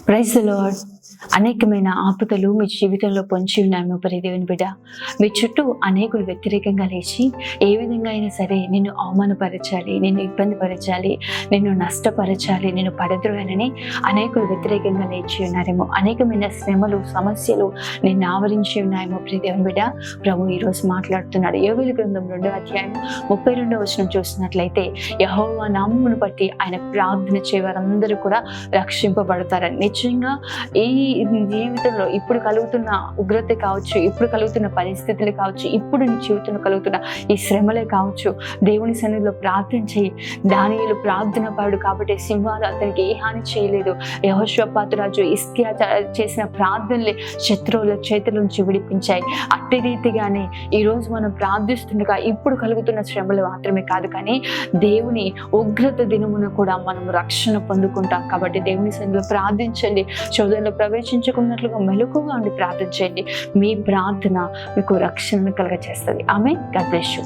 Praise the lord. అనేకమైన ఆపదలు మీ జీవితంలో పొంచి ఉన్నాయేమో ప్రియ దేవుని బిడ్డ. మీ చుట్టూ అనేకులు వ్యతిరేకంగా లేచి ఏ విధంగా అయినా సరే నిన్ను అవమానపరచాలి, నిన్ను ఇబ్బంది పరచాలి, నిన్ను నష్టపరచాలి, నిన్ను పడద్రోయాలని అనేకులు వ్యతిరేకంగా లేచి ఉన్నారేమో. అనేకమైన శ్రమలు, సమస్యలు నిన్ను ఆవరించి ఉన్నాయేమో ప్రియ దేవుని బిడ్డ. ప్రభు ఈరోజు మాట్లాడుతున్నాడు. యోవేలు గ్రంథం 2వ అధ్యాయం 32వ వచనం చూసినట్లయితే, యెహోవా నామమును బట్టి ఆయన ప్రార్థన చేయవారందరూ కూడా రక్షింపబడతారని. నిజంగా ఈ జీవితంలో ఇప్పుడు కలుగుతున్న ఉగ్రత కావచ్చు, ఇప్పుడు కలుగుతున్న పరిస్థితులు కావచ్చు, ఇప్పుడు నీ జీవితంలో కలుగుతున్న ఈ శ్రమలే కావచ్చు, దేవుని సన్నిధిలో ప్రార్థన చేయి. దానియేలు ప్రార్థన పరుడు కాబట్టి సింహాలు అతనికి ఏ హాని చేయలేదు. యెహోషాపాతు రాజు హిజ్కియా చేసిన ప్రార్థనలే శత్రువుల చేతుల నుంచి విడిపించాయి. అట్టి రీతిగానే ఈరోజు మనం ప్రార్థిస్తుండగా ఇప్పుడు కలుగుతున్న శ్రమలు మాత్రమే కాదు, కానీ దేవుని ఉగ్రత దినమున కూడా మనం రక్షణ పొందుకుంటాం. కాబట్టి దేవుని సన్నిధిలో ప్రార్థించండి. శోధనలో ప్రవేశించుకున్నట్లుగా మెలకుగా ఉండి ప్రార్థించండి. మీ ప్రార్థన మీకు రక్షణను కలుగజేస్తుంది. ఆమేన్. God bless you.